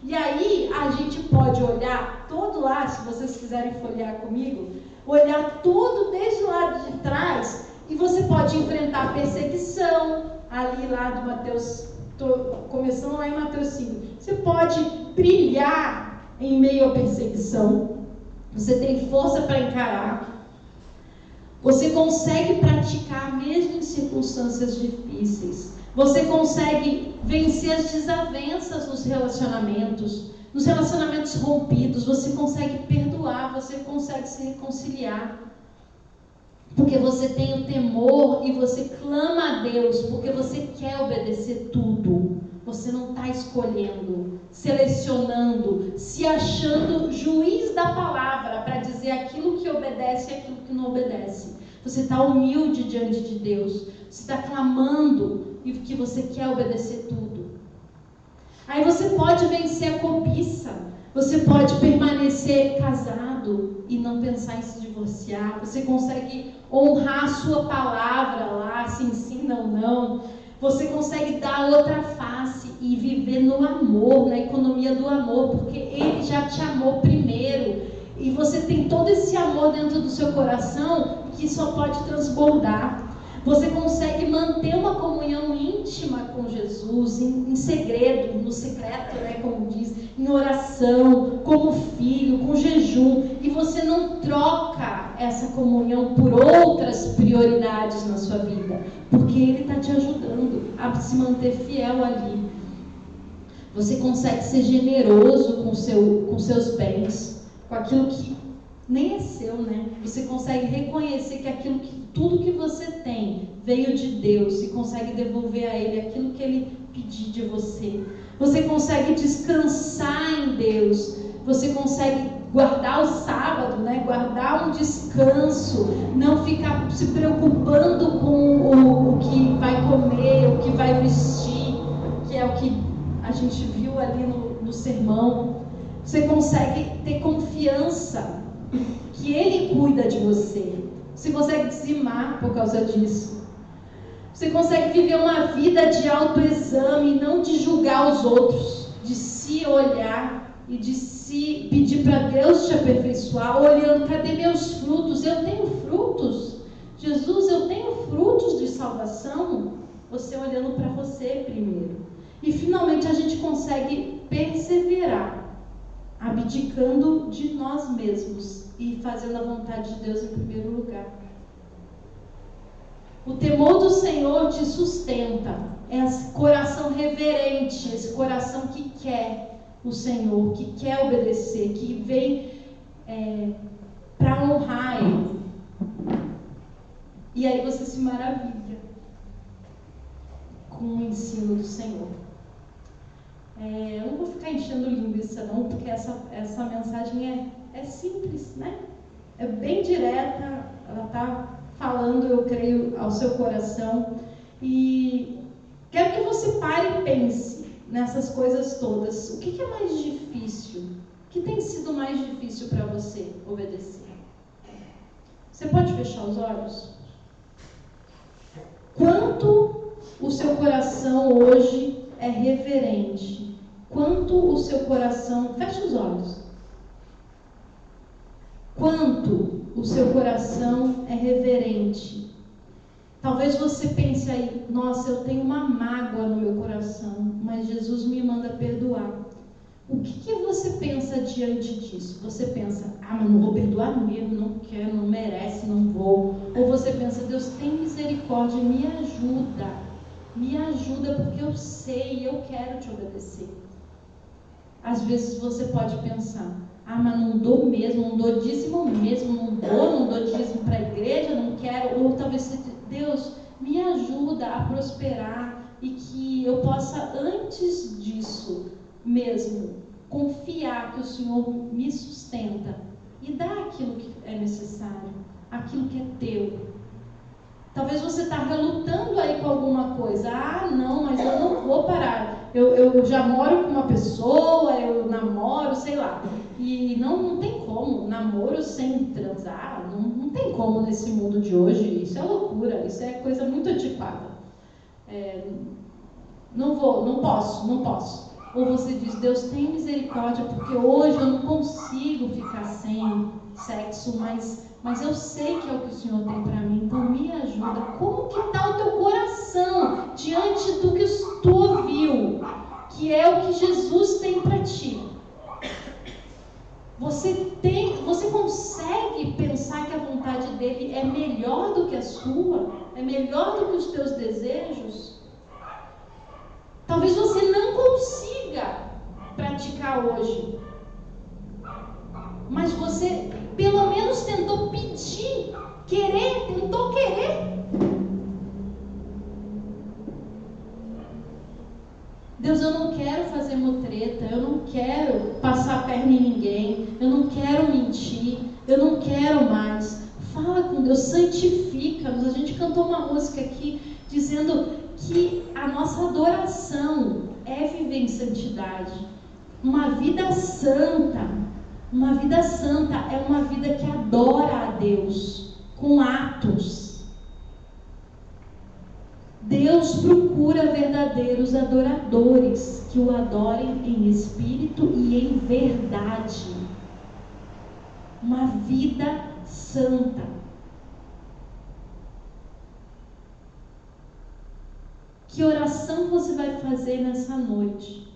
[SPEAKER 1] E aí a gente pode olhar todo lá, se vocês quiserem folhear comigo, olhar tudo desde o lado de trás, e você pode enfrentar a perseguição, ali lá do Mateus, começando lá em Mateus 5. Você pode brilhar em meio à perseguição, você tem força para encarar, você consegue praticar mesmo em circunstâncias difíceis. Você consegue vencer as desavenças nos relacionamentos rompidos. Você consegue perdoar, você consegue se reconciliar. Porque você tem o temor e você clama a Deus, porque você quer obedecer tudo. Você não está escolhendo, selecionando, se achando juiz da palavra para dizer aquilo que obedece e aquilo que não obedece. Você está humilde diante de Deus. Você está clamando e que você quer obedecer tudo. Aí você pode vencer a cobiça. Você pode permanecer casado e não pensar em se divorciar. Você consegue honrar a sua palavra lá, sim, não. Você consegue dar outra face e viver no amor, na economia do amor, porque Ele já te amou primeiro. E você tem todo esse amor dentro do seu coração que só pode transbordar. Você consegue manter uma comunhão íntima com Jesus, em segredo, no secreto, né, como diz, em oração, como filho, com jejum. E você não troca essa comunhão por outras prioridades na sua vida, porque Ele está te ajudando a se manter fiel ali. Você consegue ser generoso com seus bens, com aquilo que nem é seu, né? Você consegue reconhecer que tudo que você tem veio de Deus e consegue devolver a Ele aquilo que Ele pedir de você. Você consegue descansar em Deus. Você consegue guardar o sábado, né? Guardar um descanso, não ficar se preocupando com o que vai comer, o que vai vestir, que é o que a gente viu ali no sermão. Você consegue ter confiança que Ele cuida de você. Você consegue dizimar por causa disso. Você consegue viver uma vida de autoexame, não de julgar os outros, de se olhar e de se pedir para Deus te aperfeiçoar, olhando: cadê meus frutos? Eu tenho frutos? Jesus, eu tenho frutos de salvação? Você olhando para você primeiro. E finalmente a gente consegue perseverar, abdicando de nós mesmos e fazendo a vontade de Deus em primeiro lugar. O temor do Senhor te sustenta. É esse coração reverente, esse coração que quer o Senhor, que quer obedecer, que vem para honrar Ele. E aí você se maravilha com o ensino do Senhor. Eu não vou ficar enchendo linguiça não, porque essa mensagem é simples, né? É bem direta, ela está falando, eu creio, ao seu coração. E quero que você pare e pense nessas coisas todas. O que é mais difícil? O que tem sido mais difícil para você obedecer? Você pode fechar os olhos? Quanto o seu coração hoje é reverente? Quanto o seu coração... Feche os olhos. Quanto o seu coração é reverente? Talvez você pense aí, nossa, eu tenho uma mágoa no meu coração, mas Jesus me manda perdoar. O que você pensa diante disso? Você pensa, mas não vou perdoar mesmo, não quero, não merece, não vou. Ou você pensa, Deus tem misericórdia, me ajuda porque eu sei, eu quero te obedecer. Às vezes você pode pensar, mas não dou mesmo, não dou dízimo mesmo, não dou dízimo para a igreja, não quero. Ou talvez você diga, Deus, me ajuda a prosperar e que eu possa, antes disso mesmo, confiar que o Senhor me sustenta e dá aquilo que é necessário, aquilo que é teu. Talvez você está relutando aí com alguma coisa. Não, mas eu não vou parar. Eu já moro com uma pessoa, eu namoro, sei lá. E não tem como, namoro sem transar, não tem como nesse mundo de hoje. Isso é loucura, isso é coisa muito antiquada. Não posso. Ou você diz, Deus tem misericórdia, porque hoje eu não consigo ficar sem sexo, mas eu sei que é o que o Senhor tem para mim, então me ajuda. Como que está o teu coração diante do que tu ouviu, que é o que Jesus tem para ti? Você consegue pensar que a vontade dele é melhor do que a sua? É melhor do que os teus desejos? Talvez você não consiga praticar hoje, mas você pelo menos tentou pedir, tentou querer. Deus, eu não quero fazer mutreta, eu não quero passar a perna em ninguém, eu não quero mentir, eu não quero mais. Fala com Deus, santifica-nos. A gente cantou uma música aqui dizendo que a nossa adoração é viver em santidade. Uma vida santa é uma vida que adora a Deus com atos. Deus procura verdadeiros adoradores que o adorem em espírito e em verdade. Uma vida santa. Que oração você vai fazer nessa noite?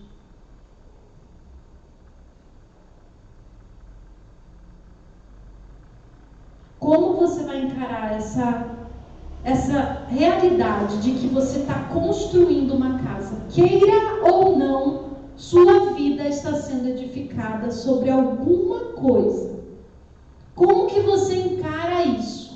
[SPEAKER 1] Como você vai encarar essa realidade de que você está construindo uma casa? Queira ou não, sua vida está sendo edificada sobre alguma coisa. Como que você encara isso?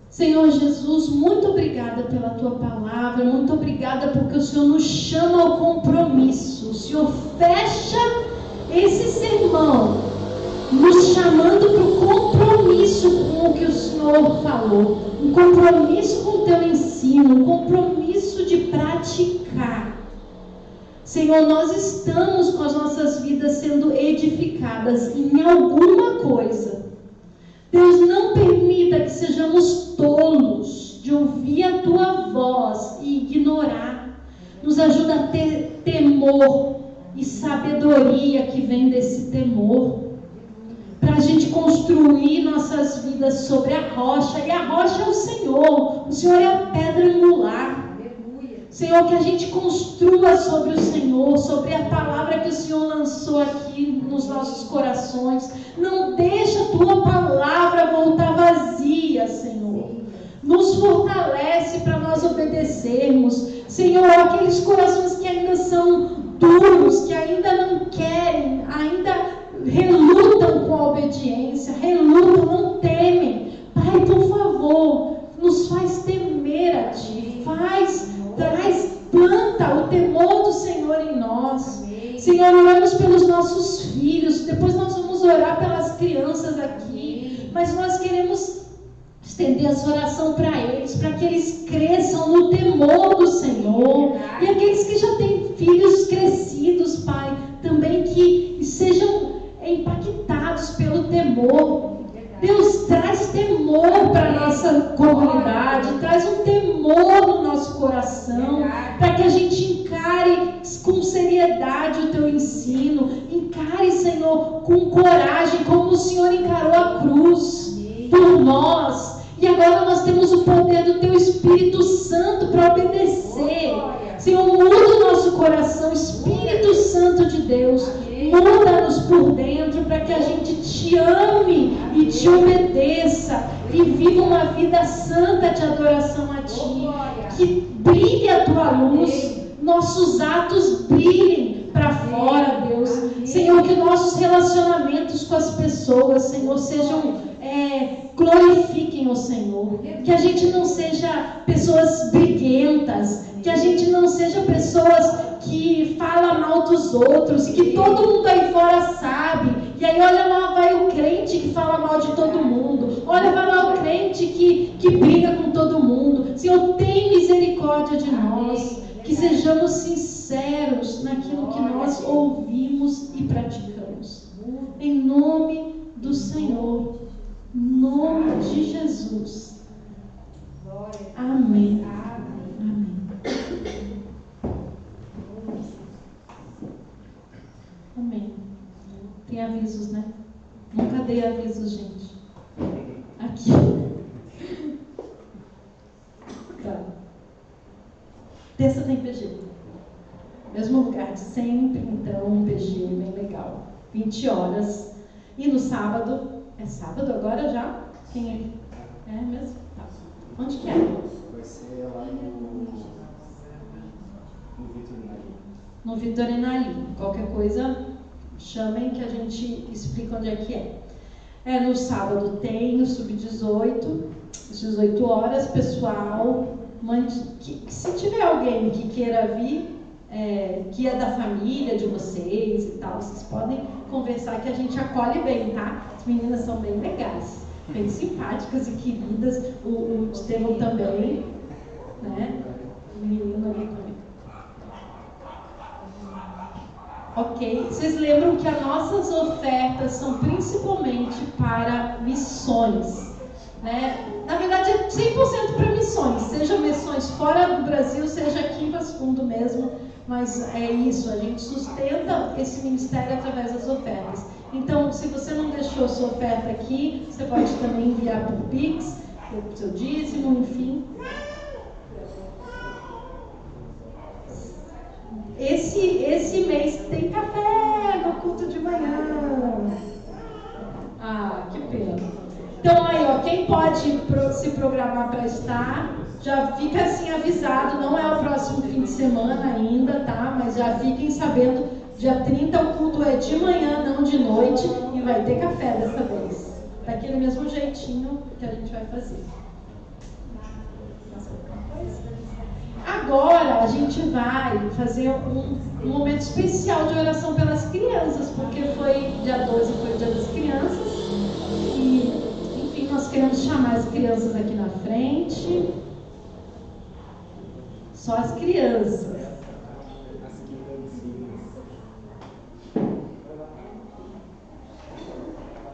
[SPEAKER 1] Senhor Jesus, muito obrigada pela Tua palavra, muito obrigada porque o Senhor nos chama ao compromisso. O Senhor fecha esse sermão, nos chamando para o compromisso com o que o Senhor falou, um compromisso com o Teu ensino, um compromisso de praticar. Senhor, nós estamos com as nossas vidas sendo edificadas em alguma coisa. Deus, não permita que sejamos tolos de ouvir a Tua voz e ignorar. Nos ajuda a ter temor e sabedoria que vem desse temor, para a gente construir nossas vidas sobre a rocha, e a rocha é o Senhor é a pedra angular. Senhor, que a gente construa sobre o Senhor, sobre a palavra que o Senhor lançou aqui nos nossos corações. Não deixa a Tua palavra voltar vazia, Senhor. Nos fortalece para nós obedecermos. Senhor, aqueles corações que ainda são duros, que ainda não querem, ainda relutam obediência, relutam, não temem. Pai, por favor, nos faz temer a Ti, planta o temor do Senhor em nós. Senhor, oramos pelos nossos filhos, depois nós vamos orar pelas crianças aqui, mas nós queremos estender essa oração para eles, para que eles cresçam no temor do Senhor. E aqueles que já têm filhos crescidos, Pai, também que sejam impactados pelo temor. Deus, traz temor para a nossa comunidade, traz um temor no nosso coração, para que a gente encare com seriedade o Teu ensino, encare, Senhor, com coragem, como o Senhor encarou a cruz por nós. E agora nós temos o poder do Teu Espírito Santo para obedecer. Senhor, muda o nosso coração, Espírito Santo de Deus, muda-nos por dentro para que a gente Te ame e Te obedeça e viva uma vida santa de adoração a Ti. Que brilhe a Tua luz, nossos atos brilhem para fora, Deus. Senhor, que nossos relacionamentos com as pessoas, Senhor, glorifiquem o Senhor. Que a gente não seja pessoas briguentas, que a gente não seja pessoas que falam mal dos outros e que todo mundo aí fora sabe. E aí olha lá, vai o crente que fala mal de todo mundo. Olha, vai lá o crente que briga com todo mundo. Senhor, tem misericórdia de nós. Que sejamos sinceros naquilo que nós ouvimos e praticamos. Em nome do Senhor. Em nome de Jesus. Amém. Amém. Tem avisos, né? Nunca dei avisos, gente. Aqui. Tá. Terça tem PG. Mesmo lugar de sempre, então, PG bem legal. 20 horas. E no sábado, é sábado agora já? Quem é? É mesmo? Tá. Onde que é?
[SPEAKER 2] Vai ser lá no Vitor Inali.
[SPEAKER 1] No Vitor Inali. Qualquer coisa, chamem que a gente explica onde é que é. No sábado tem o Sub-18, às 18 horas, pessoal. Se tiver alguém que queira vir, que é da família de vocês e tal, vocês podem conversar que a gente acolhe bem, tá? As meninas são bem legais, bem simpáticas e queridas, o Estevão também, né? O menino ali também. Ok, vocês lembram que as nossas ofertas são principalmente para missões, né? Na verdade é 100% para missões, seja missões fora do Brasil, seja aqui em Passo Fundo mesmo, mas é isso, a gente sustenta esse ministério através das ofertas. Então, se você não deixou sua oferta aqui, você pode também enviar por Pix, o seu dízimo, enfim. Esse mês tem café no culto de manhã. Ah, que pena. Então aí, ó, quem pode se programar para estar, já fica assim avisado, não é o próximo fim de semana ainda, tá? Mas já fiquem sabendo, dia 30 o culto é de manhã, não de noite, e vai ter café dessa vez. Daquele mesmo jeitinho que a gente vai fazer. Agora a gente vai fazer um momento especial de oração pelas crianças, porque foi dia 12, foi o dia das crianças, e enfim, nós queremos chamar as crianças aqui na frente. Só as crianças.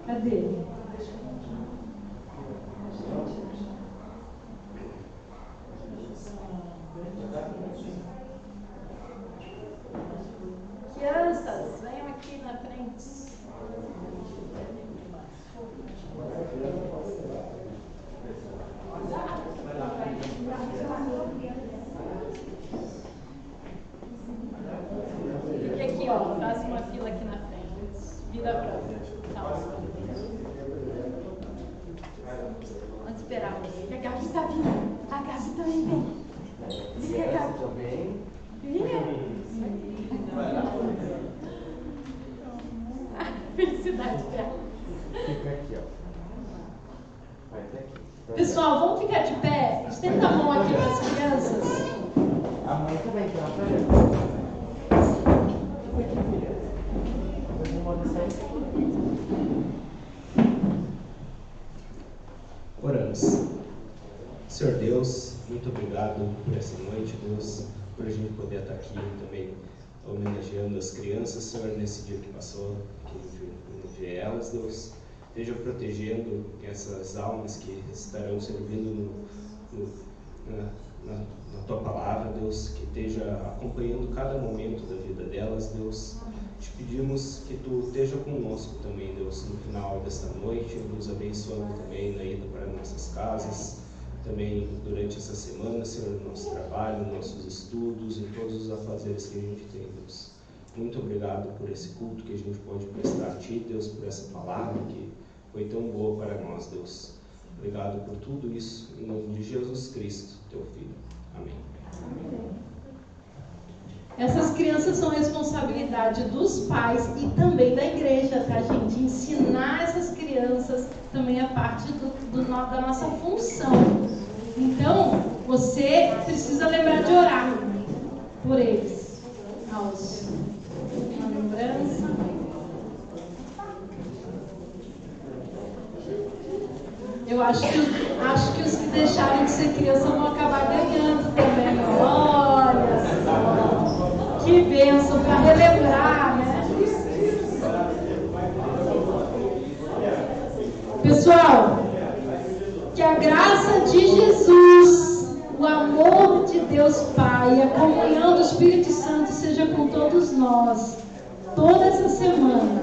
[SPEAKER 1] Cadê? Crianças, venham aqui na frente. Fique aqui, ó, faz uma fila aqui na frente. Vira pra frente. Vamos esperar. A Gabi está vindo. A Gabi também vem. Vem, Gabi.
[SPEAKER 2] Também.
[SPEAKER 1] Felicidade dela. ficar de pé? Estenda a mão aqui para as crianças.
[SPEAKER 2] A mãe também tem uma tarefa.
[SPEAKER 3] Oramos. Senhor Deus, muito obrigado por essa noite, Deus, por a gente poder estar aqui também homenageando as crianças, Senhor, nesse dia que passou, que elas, Deus, esteja protegendo essas almas que estarão servindo na Tua Palavra, Deus, que esteja acompanhando cada momento da vida delas, Deus. Te pedimos que Tu esteja conosco também, Deus, no final desta noite, nos abençoando também na ida para nossas casas, também durante essa semana, Senhor, no nosso trabalho, nos nossos estudos, em todos os afazeres que a gente tem, Deus. Muito obrigado por esse culto que a gente pode prestar a Ti, Deus, por essa palavra que foi tão boa para nós, Deus. Obrigado por tudo isso, em nome de Jesus Cristo, Teu Filho. Amém.
[SPEAKER 1] Essas crianças são responsabilidade dos pais e também da igreja, tá, gente? Ensinar essas crianças também é parte da nossa função. Então, você precisa lembrar de orar por eles. Uma lembrança. Eu acho que os que deixaram de ser criança vão acabar ganhando também. Olha só. Que bênção para relembrar, né? Pessoal, que a graça de Jesus, o amor de Deus Pai e a comunhão do Espírito Santo seja com todos nós, toda essa semana.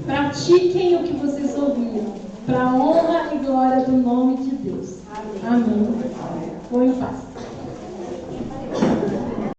[SPEAKER 1] Pratiquem o que vocês ouviram, para a honra e glória do nome de Deus. Amém. Vou em paz.